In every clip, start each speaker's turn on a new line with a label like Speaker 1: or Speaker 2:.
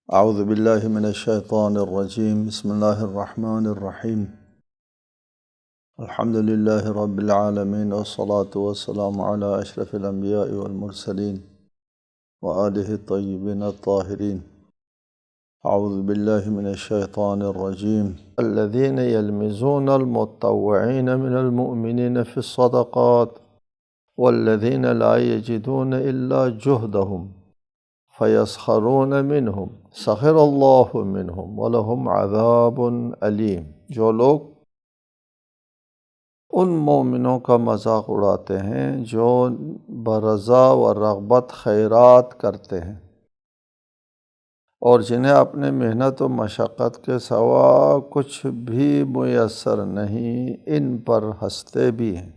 Speaker 1: اعوذ باللہ من الشیطان الرجیم بسم اللہ الرحمن الرحیم الحمد للہ رب العالمین والصلاة والسلام علی اشرف الانبیاء والمرسلین وآلہ الطیبین الطاہرین۔ اعوذ باللہ من الشیطان الرجیم الذین یلمزون المتطوعین من المؤمنین فی الصدقات والذین لا یجدون الا جہدہم فَيَسْخَرُونَ مِنْهُمْ سَخِرَ اللَّهُ مِنْهُمْ وَلَهُمْ عَذَابٌ علیم۔ جو لوگ ان مومنوں کا مذاق اڑاتے ہیں جو برضا و رغبت خیرات کرتے ہیں اور جنہیں اپنے محنت و مشقت کے سوا کچھ بھی میسر نہیں، ان پر ہنستے بھی ہیں۔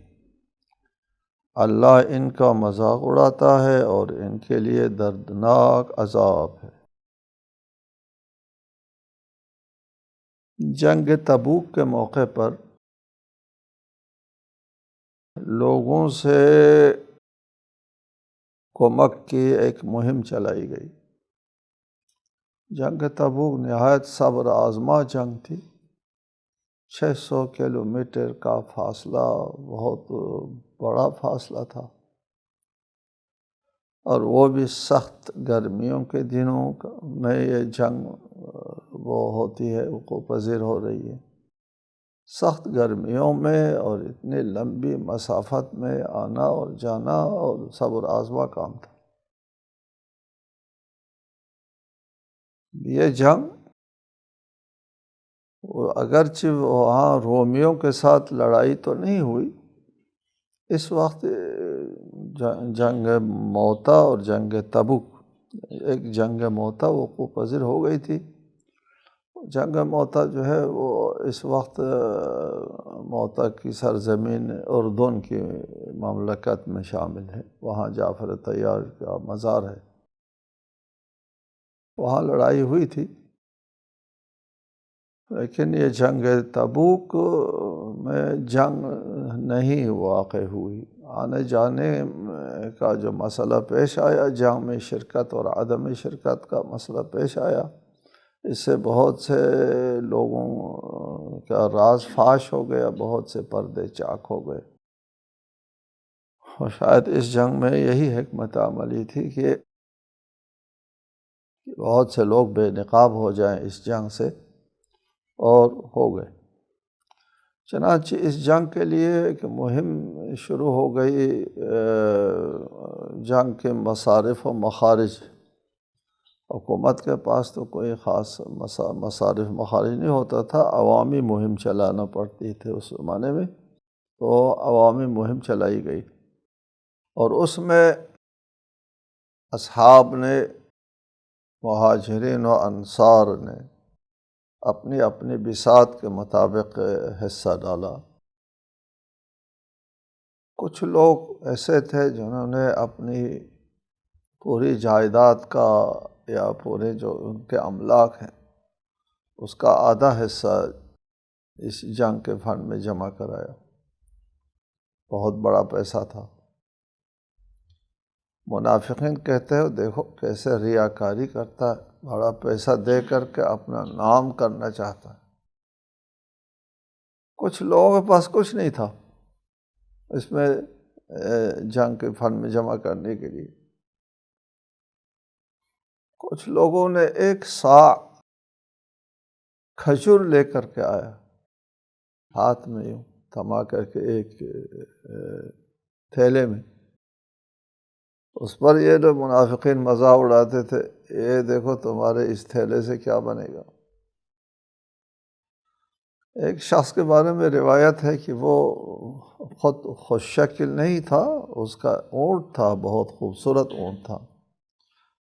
Speaker 1: اللہ ان کا مذاق اڑاتا ہے اور ان کے لیے دردناک عذاب ہے۔ جنگ تبوک کے موقع پر لوگوں سے کمک کی ایک مہم چلائی گئی۔ جنگ تبوک نہایت صبر آزما جنگ تھی۔ 600 کلومیٹر کا فاصلہ بہت بڑا فاصلہ تھا، اور وہ بھی سخت گرمیوں کے دنوں میں یہ جنگ وہ ہوتی ہے، وقوع پذیر ہو رہی ہے۔ سخت گرمیوں میں اور اتنی لمبی مسافت میں آنا اور جانا اور صبر آزما کام تھا۔ یہ جنگ اگرچہ وہاں رومیوں کے ساتھ لڑائی تو نہیں ہوئی، اس وقت جنگ موتا اور جنگ تبوک، ایک جنگ موتا وقوع پذیر ہو گئی تھی۔ جنگ موتا جو ہے وہ اس وقت موتا کی سرزمین اردن کی مملکت میں شامل ہے، وہاں جعفر طیار کا مزار ہے، وہاں لڑائی ہوئی تھی۔ لیکن یہ جنگ تبوک میں جنگ نہیں واقع ہوئی۔ آنے جانے کا جو مسئلہ پیش آیا، جنگ میں شرکت اور عدم شرکت کا مسئلہ پیش آیا، اس سے بہت سے لوگوں کا راز فاش ہو گیا، بہت سے پردے چاک ہو گئے۔ اور شاید اس جنگ میں یہی حکمت عملی تھی کہ بہت سے لوگ بے نقاب ہو جائیں اس جنگ سے، اور ہو گئے۔ چنانچہ اس جنگ کے لیے ایک مہم شروع ہو گئی۔ جنگ کے مصارف و مخارج، حکومت کے پاس تو کوئی خاص مصارف مخارج نہیں ہوتا تھا، عوامی مہم چلانا پڑتی تھی اس زمانے میں، تو عوامی مہم چلائی گئی، اور اس میں اصحاب نے، مہاجرین و انصار نے اپنی اپنی بساط کے مطابق حصہ ڈالا۔ کچھ لوگ ایسے تھے جنہوں نے اپنی پوری جائیداد کا یا پورے جو ان کے املاک ہیں اس کا آدھا حصہ اس جنگ کے فنڈ میں جمع کرایا۔ بہت بڑا پیسہ تھا۔ منافقین کہتے ہیں دیکھو کیسے ریاکاری کرتا ہے، بڑا پیسہ دے کر کے اپنا نام کرنا چاہتا ہے۔ کچھ لوگوں کے پاس کچھ نہیں تھا اس میں جنگ کے فنڈ میں جمع کرنے کے لیے۔ کچھ لوگوں نے 1 صاع کھجور لے کر کے آیا، ہاتھ میں یوں تھما کر کے ایک تھیلے میں۔ اس پر یہ لوگ منافقین مذاق اڑاتے تھے، یہ دیکھو تمہارے اس تھیلے سے کیا بنے گا۔ ایک شخص کے بارے میں روایت ہے کہ وہ خود خوش شکل نہیں تھا، اس کا اونٹ تھا، بہت خوبصورت اونٹ تھا،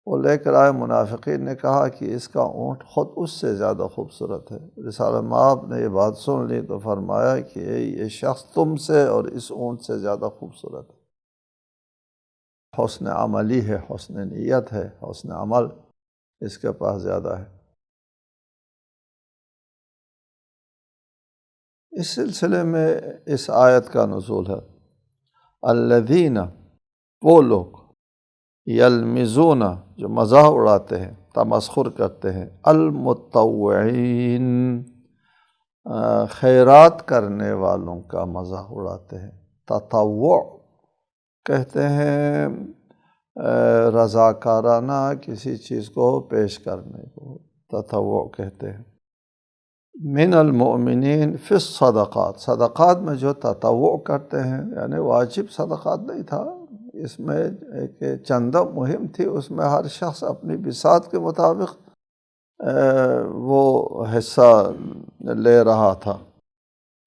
Speaker 1: وہ لے کر آئے۔ منافقین نے کہا کہ اس کا اونٹ خود اس سے زیادہ خوبصورت ہے۔ رسالہ مآب نے یہ بات سن لی تو فرمایا کہ یہ شخص تم سے اور اس اونٹ سے زیادہ خوبصورت ہے۔ حسن عملی ہے، حسن نیت ہے، حسن عمل اس کے پاس زیادہ ہے۔ اس سلسلے میں اس آیت کا نزول ہے، الذین، وہ لوگ، یلمزون، جو مزاح اڑاتے ہیں، تمسخر کرتے ہیں۔ المتطوعین، خیرات کرنے والوں کا مذاق اڑاتے ہیں۔ تطوع کہتے ہیں رضاکارانہ کسی چیز کو پیش کرنے کو تطوع کہتے ہیں۔ من المؤمنین فی الصدقات، صدقات میں جو تطوع کرتے ہیں، یعنی واجب صدقات نہیں تھا، اس میں ایک چندہ مہم تھی، اس میں ہر شخص اپنی بساط کے مطابق وہ حصہ لے رہا تھا،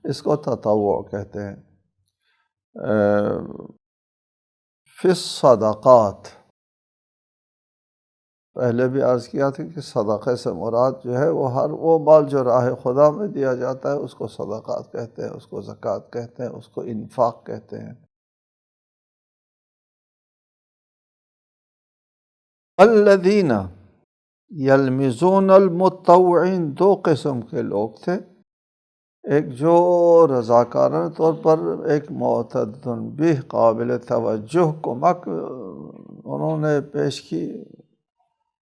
Speaker 1: اس کو تطوع کہتے ہیں۔ فی الصدقات، پہلے بھی عرض کیا تھا کہ صدقے سے مراد جو ہے وہ ہر وہ مال جو راہ خدا میں دیا جاتا ہے اس کو صدقات کہتے ہیں، اس کو زکوٰۃ کہتے ہیں، اس کو انفاق کہتے ہیں۔ الذین یلمزون المتطوعین، دو قسم کے لوگ تھے، ایک جو رضاکارانہ طور پر ایک معتد بہ قابل توجہ کمک انہوں نے پیش کی،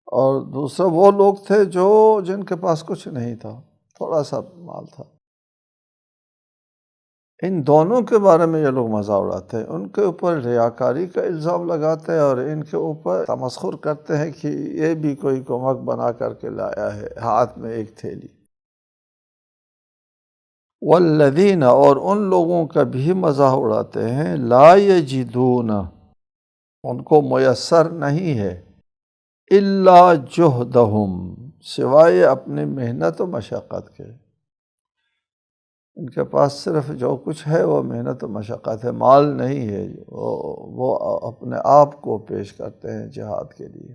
Speaker 1: اور دوسرا وہ لوگ تھے جو جن کے پاس کچھ نہیں تھا، تھوڑا سا مال تھا۔ ان دونوں کے بارے میں یہ لوگ مذاق اڑاتے ہیں، ان کے اوپر ریاکاری کا الزام لگاتے ہیں اور ان کے اوپر تمسخر کرتے ہیں کہ یہ بھی کوئی کمک بنا کر کے لایا ہے، ہاتھ میں ایک تھیلی۔ والذین، اور ان لوگوں کا بھی مذاق اڑاتے ہیں، لا یجدون، ان کو میسر نہیں ہے، الا جہدہم، سوائے اپنی محنت و مشقت کے، ان کے پاس صرف جو کچھ ہے وہ محنت و مشقت ہے، مال نہیں ہے، وہ اپنے آپ کو پیش کرتے ہیں جہاد کے لیے،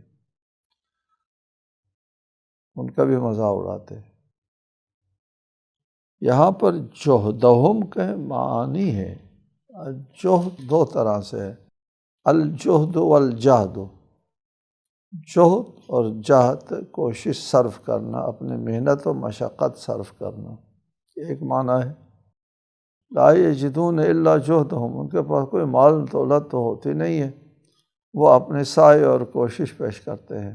Speaker 1: ان کا بھی مذاق اڑاتے ہیں۔ یہاں پر جہدہم کے معنی ہے، جہد دو طرح سے ہے، الجہد والجہد، جہد اور جہد کوشش صرف کرنا، اپنی محنت و مشقت صرف کرنا، ایک معنی ہے۔ لا یجدون الا جہدہم، ان کے پاس کوئی مال دولت تو ہوتی نہیں ہے، وہ اپنے سعی اور کوشش پیش کرتے ہیں،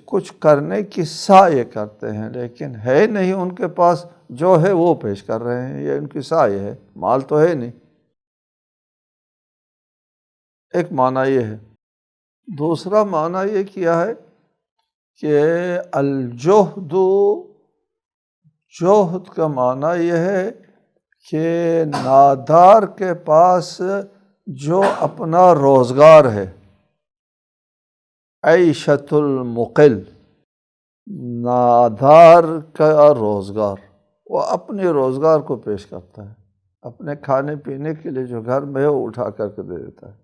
Speaker 1: کچھ کرنے کی سعی کرتے ہیں، لیکن ہے نہیں ان کے پاس، جو ہے وہ پیش کر رہے ہیں، یہ ان کی سعی ہے، مال تو ہے نہیں، ایک معنی یہ ہے۔ دوسرا معنی یہ کیا ہے کہ الجہد، جہد کا معنی یہ ہے کہ نادار کے پاس جو اپنا روزگار ہے، عیشت المقل، نادار کا روزگار، وہ اپنے روزگار کو پیش کرتا ہے، اپنے کھانے پینے کے لیے جو گھر میں ہے وہ اٹھا کر کے دے دیتا ہے۔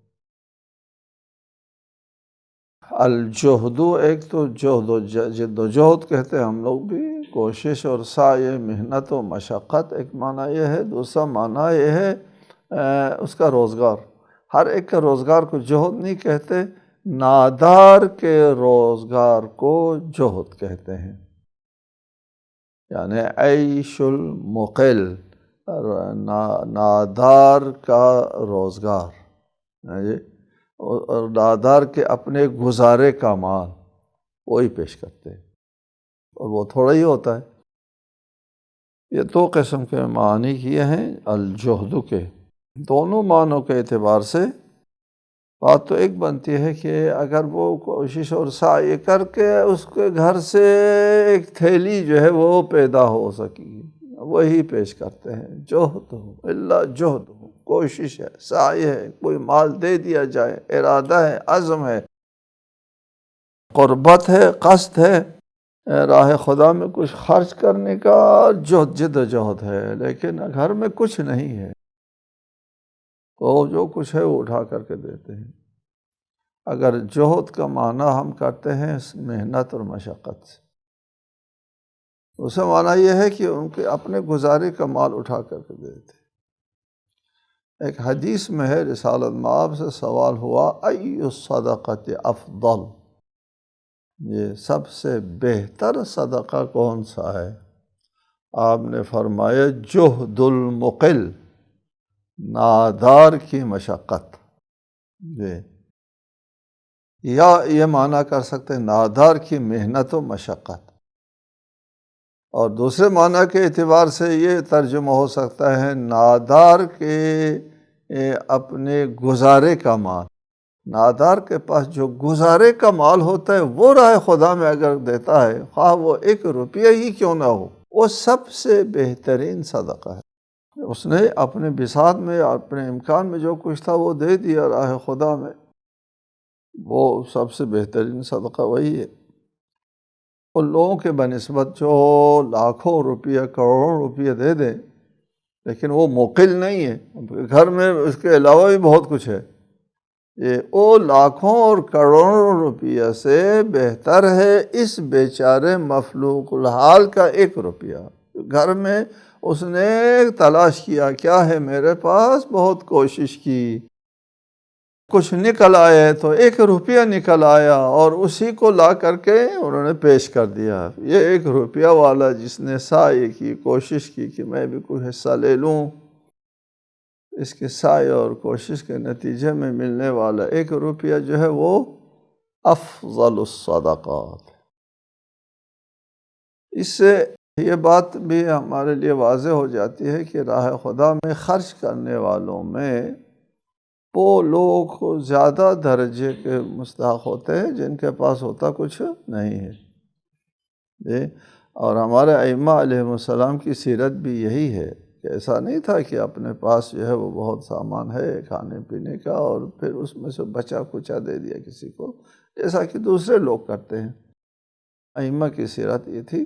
Speaker 1: الجہد، ایک تو جہد و جد و جہد کہتے ہیں ہم لوگ بھی، کوشش اور سعی، محنت و مشقت، ایک معنی یہ ہے۔ دوسرا معنی یہ ہے اس کا روزگار، ہر ایک کا روزگار کو جہد نہیں کہتے، نادار کے روزگار کو جہد کہتے ہیں، یعنی عیش المقل، نادار کا روزگار، اور نادار کے اپنے گزارے کا مال، وہی پیش کرتے ہیں، اور وہ تھوڑا ہی ہوتا ہے۔ یہ دو قسم کے معنی کیے ہیں الجہد کے، دونوں معنوں کے اعتبار سے بات تو ایک بنتی ہے کہ اگر وہ کوشش اور سعی کر کے اس کے گھر سے ایک تھیلی جو ہے وہ پیدا ہو سکی، وہی پیش کرتے ہیں۔ جہد الا جہد، کوشش ہے، سعی ہے، کوئی مال دے دیا جائے، ارادہ ہے، عزم ہے، قربت ہے، قصد ہے، راہ خدا میں کچھ خرچ کرنے کا جہد، جد و جہد ہے، لیکن گھر میں کچھ نہیں ہے تو جو کچھ ہے وہ اٹھا کر کے دیتے ہیں۔ اگر جہد کا معنی ہم کرتے ہیں محنت اور مشقت سے، اس کا معنی یہ ہے کہ ان کے اپنے گزارے کا مال اٹھا کر کے دیتے ہیں۔ ایک حدیث میں ہے، رسالت مآب سے سوال ہوا، ای الصدقۃ افضل، یہ سب سے بہتر صدقہ کون سا ہے؟ آپ نے فرمایا جہد المقل، نادار کی مشقت۔ یا یہ معنی کر سکتے ہیں نادار کی محنت و مشقت، اور دوسرے معنی کے اعتبار سے یہ ترجمہ ہو سکتا ہے نادار کے اپنے گزارے کا مال۔ نادار کے پاس جو گزارے کا مال ہوتا ہے وہ راہ خدا میں اگر دیتا ہے، خواہ وہ 1 روپیہ ہی کیوں نہ ہو، وہ سب سے بہترین صدقہ ہے۔ اس نے اپنے بساط میں، اپنے امکان میں جو کچھ تھا وہ دے دیا راہ خدا میں، وہ سب سے بہترین صدقہ وہی ہے۔ ان لوگوں کے بنسبت جو لاکھوں روپیہ، کروڑوں روپیہ دے دیں لیکن وہ مقل نہیں ہے، گھر میں اس کے علاوہ بھی بہت کچھ ہے، یہ وہ لاکھوں اور کروڑوں روپیہ سے بہتر ہے اس بیچارے مفلوق الحال کا 1 روپیہ۔ گھر میں اس نے تلاش کیا کیا ہے میرے پاس، بہت کوشش کی، کچھ نکل آئے تو 1 روپیہ نکل آیا اور اسی کو لا کر کے انہوں نے پیش کر دیا۔ یہ 1 روپیہ والا جس نے سعی کی، کوشش کی کہ میں بھی کچھ حصہ لے لوں، اس کے سعی اور کوشش کے نتیجے میں ملنے والا 1 روپیہ جو ہے وہ افضل الصدقات۔ اس سے یہ بات بھی ہمارے لیے واضح ہو جاتی ہے کہ راہ خدا میں خرچ کرنے والوں میں وہ لوگ زیادہ درجے کے مستحق ہوتے ہیں جن کے پاس ہوتا کچھ نہیں ہے۔ اور ہمارے ائمہ علیہ السلام کی سیرت بھی یہی ہے کہ ایسا نہیں تھا کہ اپنے پاس جو ہے وہ بہت سامان ہے کھانے پینے کا اور پھر اس میں سے بچا کچا دے دیا کسی کو، جیسا کہ دوسرے لوگ کرتے ہیں۔ ائمہ کی سیرت یہ تھی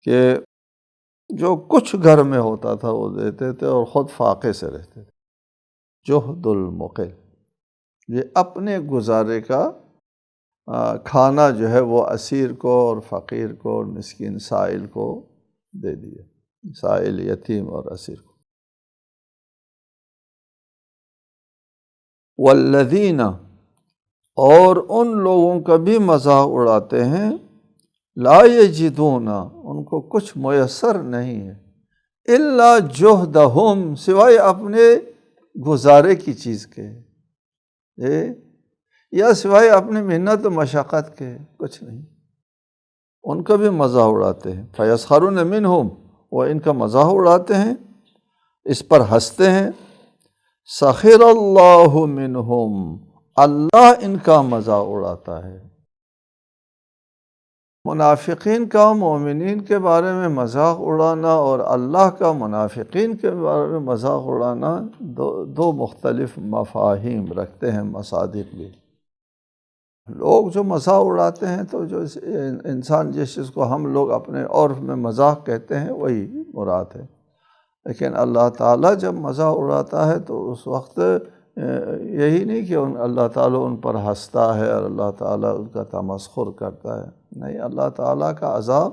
Speaker 1: کہ جو کچھ گھر میں ہوتا تھا وہ دیتے تھے اور خود فاقے سے رہتے تھے۔ جہد المقل، یہ اپنے گزارے کا کھانا جو ہے وہ اسیر کو اور فقیر کو اور مسکین سائل کو دے دیا، سائل، یتیم اور اسیر کو۔ والذین، اور ان لوگوں کا بھی مذاق اڑاتے ہیں، لا یجدون، ان کو کچھ میسر نہیں ہے، الا جہدہم، سوائے اپنے گزارے کی چیز کے، یا سوائے اپنی محنت و مشقت کے، کچھ نہیں۔ ان کا بھی مذاق اڑاتے ہیں، فیسخرون منہم، وہ ان کا مذاق اڑاتے ہیں، اس پر ہنستے ہیں۔ سخر اللہ منہم، اللہ ان کا مذاق اڑاتا ہے۔ منافقین کا مومنین کے بارے میں مذاق اڑانا اور اللہ کا منافقین کے بارے میں مذاق اڑانا دو مختلف مفاہیم رکھتے ہیں، مصادق بھی۔ لوگ جو مذاق اڑاتے ہیں تو جو انسان جس چیز کو ہم لوگ اپنے عرف میں مذاق کہتے ہیں وہی مراد ہے، لیکن اللہ تعالیٰ جب مذاق اڑاتا ہے تو اس وقت یہی نہیں کہ اللہ تعالیٰ ان پر ہنستا ہے اور اللہ تعالیٰ ان کا تمسخر کرتا ہے، نہیں، اللہ تعالیٰ کا عذاب،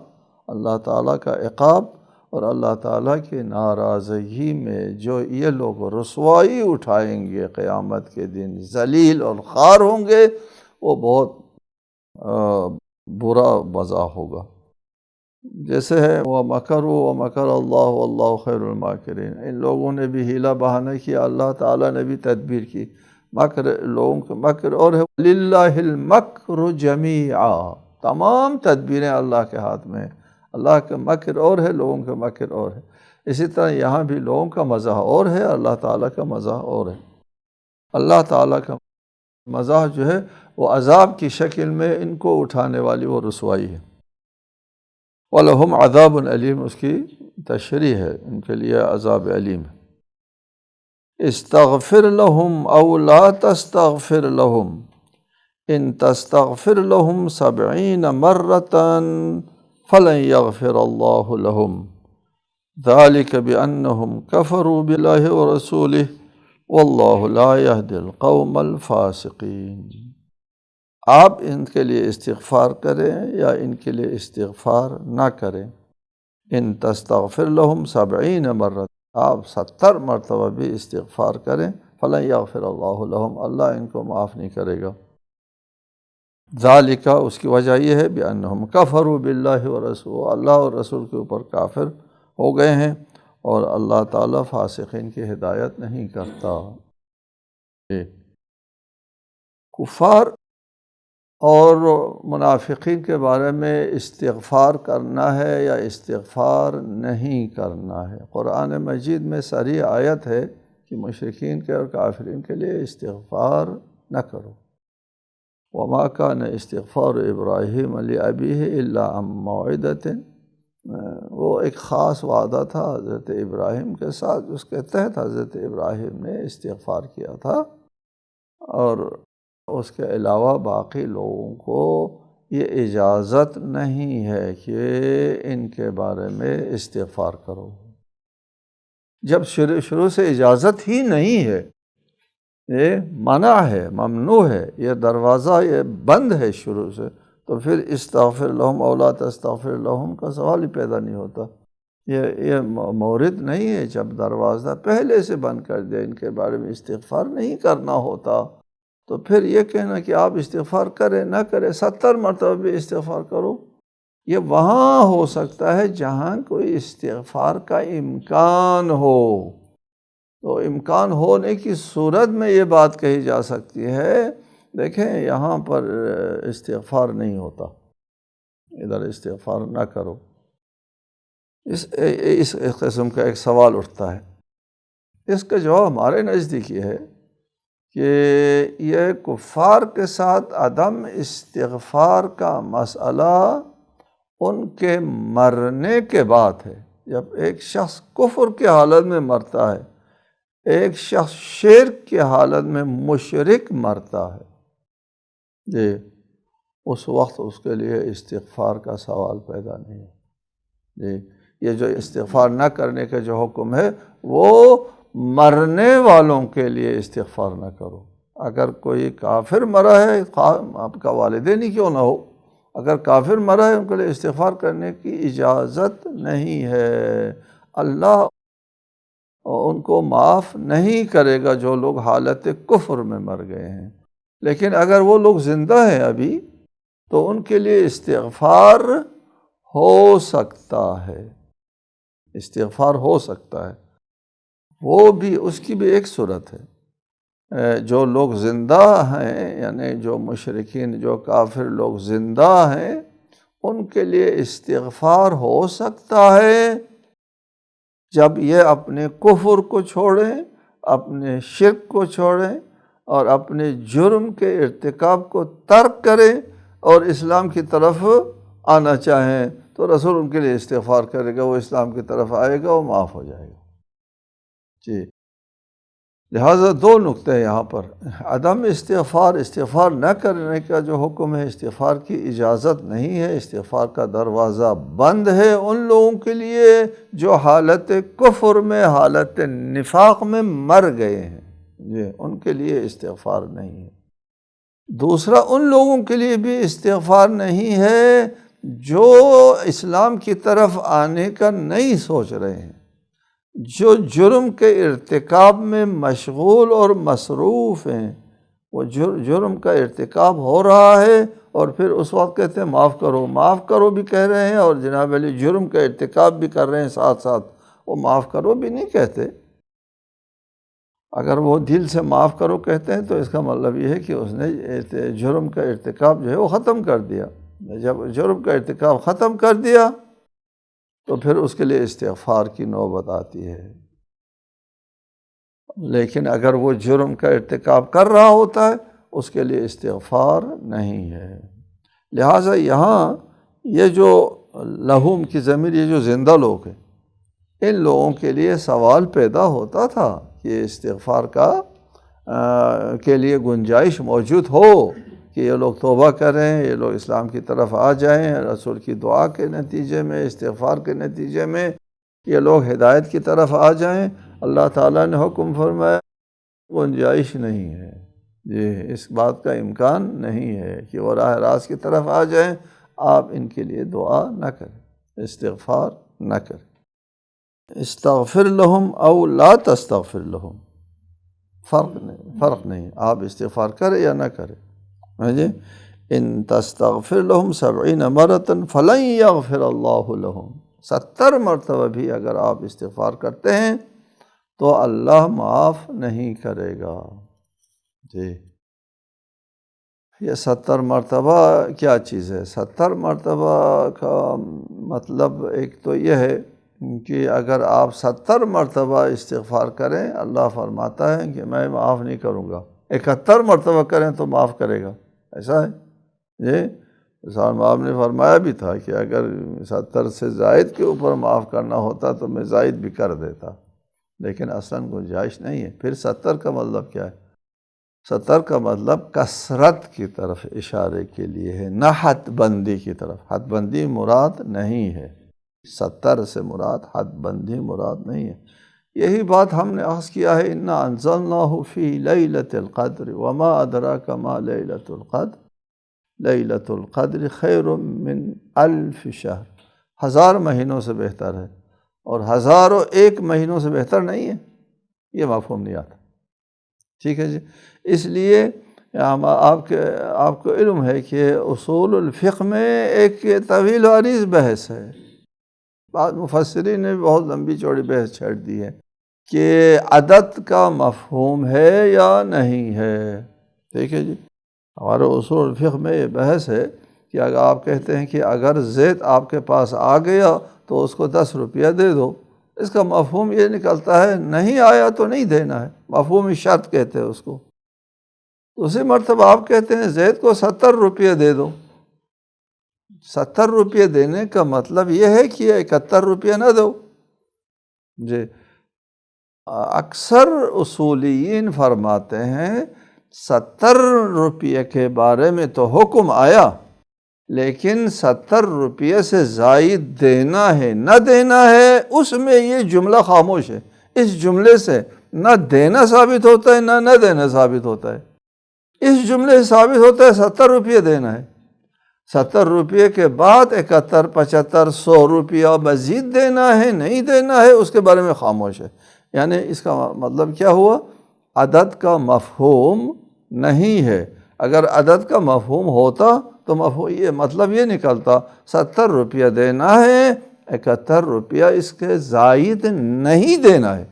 Speaker 1: اللہ تعالیٰ کا عقاب اور اللہ تعالیٰ کی ناراضگی میں جو یہ لوگ رسوائی اٹھائیں گے قیامت کے دن، ذلیل اور خوار ہوں گے، وہ بہت برا مذاق ہوگا۔ جیسے ہے وَمَكَرُوا وَمَكَرَ اللَّهُ وَاللَّهُ خَيْرُ الْمَاكِرِينَ، ان لوگوں نے بھی حیلہ بہانہ کیا، اللہ تعالیٰ نے بھی تدبیر کی۔ مکر، لوگوں کا مکر اور ہے، لِلَّهِ الْمَكْرُ جَمِيعًا، تمام تدبیریں اللہ کے ہاتھ میں ہیں، اللہ کا مکر اور ہے، لوگوں کا مکر اور ہے۔ اسی طرح یہاں بھی لوگوں کا مزاح اور ہے، اللہ تعالیٰ کا مزاح اور ہے۔ اللہ تعالیٰ کا مزاح جو ہے وہ عذاب کی شکل میں ان کو اٹھانے والی وہ رسوائی ہے۔ وَلَهُمْ عَذَابٌ عَلِيمٌ، اس کی تشریح ہے، ان کے لیے عذاب علیم ہے۔ استغفر لهم او لا تستغفر لهم ان تستغفر لهم 70 مرة فلن يغفر الله لهم ذلك بأنهم كفروا بالله ورسوله والله لا يهدي القوم الفاسقين۔ آپ ان کے لیے استغفار کریں یا ان کے لیے استغفار نہ کریں، ان تستغفر لهم 70 مرة، آپ 70 مرتبہ بھی استغفار کریں، فلن یغفر اللہ لہم، اللہ ان کو معاف نہیں کرے گا۔ ذالک، اس کی وجہ یہ ہے بأنہم کفروا باللہ ورسولہ، اللہ اور رسول کے اوپر کافر ہو گئے ہیں اور اللہ تعالیٰ فاسقین کی ہدایت نہیں کرتا۔ کفار اور منافقین کے بارے میں استغفار کرنا ہے یا استغفار نہیں کرنا ہے۔ قرآن مجید میں صریح آیت ہے کہ مشرکین کے اور کافرین کے لیے استغفار نہ کرو۔ وما كان استغفار ابراہیم لأبیہ الا عن موعدۃ، وہ ایک خاص وعدہ تھا حضرت ابراہیم کے ساتھ، اس کے تحت حضرت ابراہیم نے استغفار کیا تھا، اور اس کے علاوہ باقی لوگوں کو یہ اجازت نہیں ہے کہ ان کے بارے میں استغفار کرو۔ جب شروع سے اجازت ہی نہیں ہے، یہ منع ہے، ممنوع ہے، یہ دروازہ یہ بند ہے شروع سے، تو پھر استغفر لہم او لا تستغفر لہم کا سوال ہی پیدا نہیں ہوتا۔ یہ مورد نہیں ہے جب دروازہ پہلے سے بند کر دیا، ان کے بارے میں استغفار نہیں کرنا ہوتا، تو پھر یہ کہنا کہ آپ استغفار کریں نہ کریں 70 مرتبہ بھی استغفار کرو، یہ وہاں ہو سکتا ہے جہاں کوئی استغفار کا امکان ہو۔ تو امکان ہونے کی صورت میں یہ بات کہی جا سکتی ہے، دیکھیں یہاں پر استغفار نہیں ہوتا، ادھر استغفار نہ کرو۔ اس قسم کا ایک سوال اٹھتا ہے، اس کا جواب ہمارے نزدیک یہ ہے کہ یہ کفار کے ساتھ عدم استغفار کا مسئلہ ان کے مرنے کے بعد ہے۔ جب ایک شخص کفر کی حالت میں مرتا ہے، ایک شخص شرک کی حالت میں مشرک مرتا ہے، جی اس وقت اس کے لیے استغفار کا سوال پیدا نہیں ہے۔ جی یہ جو استغفار نہ کرنے کا جو حکم ہے وہ مرنے والوں کے لیے استغفار نہ کرو۔ اگر کوئی کافر مرا ہے، آپ کا والدین ہی کیوں نہ ہو، اگر کافر مرا ہے ان کے لیے استغفار کرنے کی اجازت نہیں ہے۔ اللہ ان کو معاف نہیں کرے گا جو لوگ حالت کفر میں مر گئے ہیں، لیکن اگر وہ لوگ زندہ ہیں ابھی تو ان کے لیے استغفار ہو سکتا ہے، استغفار ہو سکتا ہے، وہ بھی اس کی بھی ایک صورت ہے۔ جو لوگ زندہ ہیں، یعنی جو مشرکین جو کافر لوگ زندہ ہیں، ان کے لیے استغفار ہو سکتا ہے جب یہ اپنے کفر کو چھوڑیں، اپنے شرک کو چھوڑیں اور اپنے جرم کے ارتکاب کو ترک کریں اور اسلام کی طرف آنا چاہیں، تو رسول ان کے لیے استغفار کرے گا، وہ اسلام کی طرف آئے گا، وہ معاف ہو جائے گا۔ جی لہٰذا دو نقطے ہیں یہاں پر، عدم استغفار نہ کرنے کا جو حکم ہے، استغفار کی اجازت نہیں ہے، استغفار کا دروازہ بند ہے ان لوگوں کے لیے جو حالت کفر میں، حالت نفاق میں مر گئے ہیں، جی ان کے لیے استغفار نہیں ہے۔ دوسرا ان لوگوں کے لیے بھی استغفار نہیں ہے جو اسلام کی طرف آنے کا نہیں سوچ رہے ہیں، جو جرم کے ارتکاب میں مشغول اور مصروف ہیں، وہ جرم کا ارتکاب ہو رہا ہے اور پھر اس وقت کہتے ہیں معاف کرو بھی کہہ رہے ہیں، اور جناب علی جرم کا ارتکاب بھی کر رہے ہیں ساتھ ساتھ، وہ معاف کرو بھی نہیں کہتے۔ اگر وہ دل سے معاف کرو کہتے ہیں تو اس کا مطلب یہ ہے کہ اس نے جرم کا ارتکاب جو ہے وہ ختم کر دیا۔ جب جرم کا ارتکاب ختم کر دیا تو پھر اس کے لیے استغفار کی نوبت آتی ہے، لیکن اگر وہ جرم کا ارتکاب کر رہا ہوتا ہے اس کے لیے استغفار نہیں ہے۔ لہٰذا یہاں یہ جو لہوم کی ضمیر، یہ جو زندہ لوگ ہیں، ان لوگوں کے لیے سوال پیدا ہوتا تھا کہ استغفار کے لیے گنجائش موجود ہو کہ یہ لوگ توبہ کریں، یہ لوگ اسلام کی طرف آ جائیں، رسول کی دعا کے نتیجے میں، استغفار کے نتیجے میں یہ لوگ ہدایت کی طرف آ جائیں۔ اللہ تعالیٰ نے حکم فرمایا گنجائش نہیں ہے، یہ اس بات کا امکان نہیں ہے کہ وہ راہ راست کی طرف آ جائیں، آپ ان کے لیے دعا نہ کریں، استغفار نہ کریں۔ استغفر لہم او لا تستغفر لہم، فرق نہیں، آپ استغفار کریں یا نہ کریں۔ ان تستغفر لہم 70 مرۃ فلن یغفر اللہ لہم، 70 مرتبہ بھی اگر آپ استغفار کرتے ہیں تو اللہ معاف نہیں کرے گا۔ جی یہ 70 مرتبہ کیا چیز ہے؟ 70 مرتبہ کا مطلب ایک تو یہ ہے کہ اگر آپ 70 مرتبہ استغفار کریں، اللہ فرماتا ہے کہ میں معاف نہیں کروں گا۔ 71 مرتبہ کریں تو معاف کرے گا، ایسا ہے جی۔ رسول آپ نے فرمایا بھی تھا کہ اگر 70 سے زائد کے اوپر معاف کرنا ہوتا تو میں زائد بھی کر دیتا، لیکن اصلاً گنجائش نہیں ہے۔ پھر 70 کا مطلب کیا ہے؟ 70 کا مطلب کثرت کی طرف اشارے کے لیے ہے، نہ حد بندی کی طرف۔ حد بندی مراد نہیں ہے، 70 سے مراد حد بندی مراد نہیں ہے۔ یہی بات ہم نے عرض کیا ہے، انا انزلناہ فی لیلۃ القدر وما ادراک ما لیلۃ القدر لیلۃ القدر خیر من 1000 شہر۔ 1000 مہینوں سے بہتر ہے، اور 1001 مہینوں سے بہتر نہیں ہے، یہ مفہوم نہیں آتا، ٹھیک ہے جی۔ اس لیے آپ کو علم ہے کہ اصول الفقہ میں ایک طویل و عریض بحث ہے، بعض مفسرین نے بہت لمبی چوڑی بحث چھیڑ دی ہے کہ عدد کا مفہوم ہے یا نہیں ہے، ٹھیک ہے جی۔ ہمارے اصول الفقہ میں یہ بحث ہے کہ اگر آپ کہتے ہیں کہ اگر زید آپ کے پاس آ گیا تو اس کو 10 روپیہ دے دو، اس کا مفہوم یہ نکلتا ہے نہیں آیا تو نہیں دینا ہے، مفہوم شرط کہتے ہیں اس کو۔ اسی مرتبہ آپ کہتے ہیں زید کو 70 روپیہ دے دو، 70 روپیہ دینے کا مطلب یہ ہے کہ 71 روپیہ نہ دو جی۔ اکثر اصولیین فرماتے ہیں 70 روپیہ کے بارے میں تو حکم آیا، لیکن 70 روپیہ سے زائد دینا ہے نہ دینا ہے، اس میں یہ جملہ خاموش ہے۔ اس جملے سے نہ دینا ثابت ہوتا ہے نہ دینا ثابت ہوتا ہے۔ اس جملے سے ثابت ہوتا ہے 70 روپیہ دینا ہے، 70 روپیہ کے بعد 71 75 100 روپیہ مزید دینا ہے نہیں دینا ہے، اس کے بارے میں خاموش ہے۔ یعنی اس کا مطلب کیا ہوا؟ عدد کا مفہوم نہیں ہے۔ اگر عدد کا مفہوم ہوتا تو مطلب یہ نکلتا 70 روپیہ دینا ہے، 71 روپیہ اس کے زائد نہیں دینا ہے۔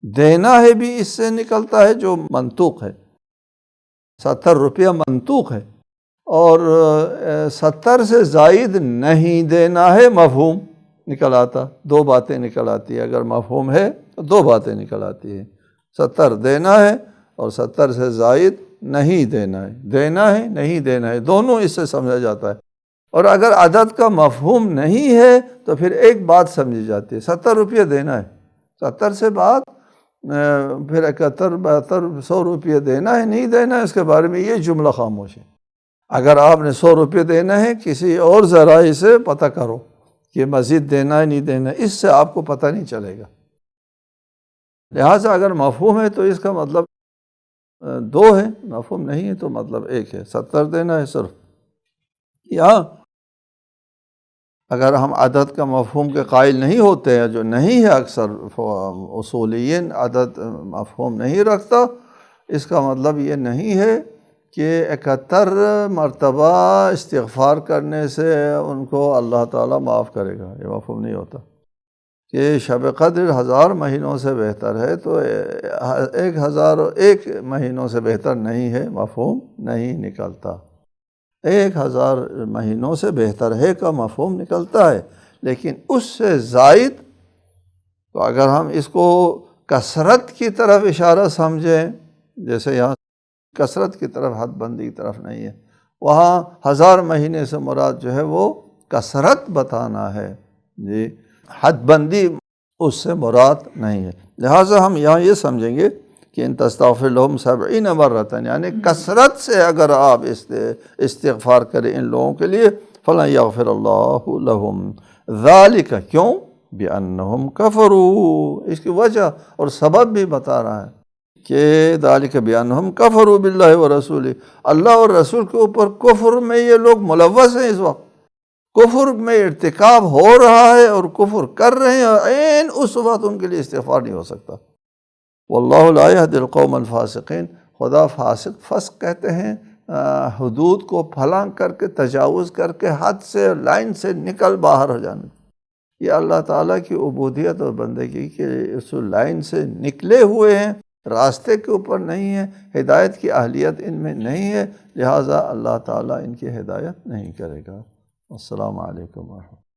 Speaker 1: دینا ہے بھی اس سے نکلتا ہے جو منطوق ہے، 70 روپیہ منطوق ہے، اور 70 سے زائد نہیں دینا ہے مفہوم نکل آتا۔ دو باتیں نکل آتی ہے، اگر مفہوم ہے تو دو باتیں نکل آتی ہیں، 70 دینا ہے اور 70 سے زائد نہیں دینا ہے۔ دینا ہے نہیں دینا ہے دونوں اس سے سمجھا جاتا ہے۔ اور اگر عدد کا مفہوم نہیں ہے تو پھر ایک بات سمجھی جاتی ہے، 70 روپیہ دینا ہے، 70 سے بعد پھر 71 72 100 روپیہ دینا ہے نہیں دینا ہے، اس کے بارے میں یہ جملہ خاموش ہے۔ اگر آپ نے 100 روپیہ دینا ہے، کسی اور ذرائع سے پتہ کرو کہ مزید دینا ہے نہیں دینا ہے، اس سے آپ کو پتہ نہیں چلے گا۔ لہٰذا اگر مفہوم ہے تو اس کا مطلب 2 ہے، مفہوم نہیں ہے تو مطلب 1 ہے، 70 دینا ہے صرف۔ یا اگر ہم عدد کا مفہوم کے قائل نہیں ہوتے ہیں، جو نہیں ہے، اکثر اصولیین عدد مفہوم نہیں رکھتا، اس کا مطلب یہ نہیں ہے کہ 71 مرتبہ استغفار کرنے سے ان کو اللہ تعالیٰ معاف کرے گا، یہ مفہوم نہیں ہوتا۔ کہ شب قدر 1000 مہینوں سے بہتر ہے تو 1001 مہینوں سے بہتر نہیں ہے، مفہوم نہیں نکلتا۔ 1000 مہینوں سے بہتر ہے کا مفہوم نکلتا ہے، لیکن اس سے زائد تو اگر ہم اس کو کثرت کی طرف اشارہ سمجھیں، جیسے یہاں کثرت کی طرف حد بندی کی طرف نہیں ہے، وہاں 1000 مہینے سے مراد جو ہے وہ کثرت بتانا ہے جی، حد بندی اس سے مراد نہیں ہے۔ لہٰذا ہم یہاں یہ سمجھیں گے کہ ان تستغفر لہم 70 مرۃ، یعنی کثرت سے اگر آپ استغفار کریں ان لوگوں کے لیے، فَلَن يَغْفِرَ اللَّهُ لَهُمْ ذَلِكَ، کیوں؟ بِأَنَّهُمْ كَفَرُوا، اس کی وجہ اور سبب بھی بتا رہا ہے کہ ذَلِكَ بِأَنَّهُمْ كَفَرُوا بِاللَّهِ وَرَسُولِهِ، اللہ اور رسول کے اوپر کفر میں یہ لوگ ملوث ہیں، اس وقت کفر میں ارتکاب ہو رہا ہے اور کفر کر رہے ہیں، اور عین اس وقت ان کے لیے استغفار نہیں ہو سکتا۔ واللہ لا يهدي القوم الفاسقین، خدا فسق کہتے ہیں حدود کو پھلانگ کر کے، تجاوز کر کے، حد سے، لائن سے نکل باہر ہو جانا، یہ اللہ تعالیٰ کی عبودیت اور بندگی کے اس لائن سے نکلے ہوئے ہیں، راستے کے اوپر نہیں ہے، ہدایت کی اہلیت ان میں نہیں ہے، لہٰذا اللہ تعالیٰ ان کی ہدایت نہیں کرے گا۔ السلام علیکم ورحمۃ اللہ۔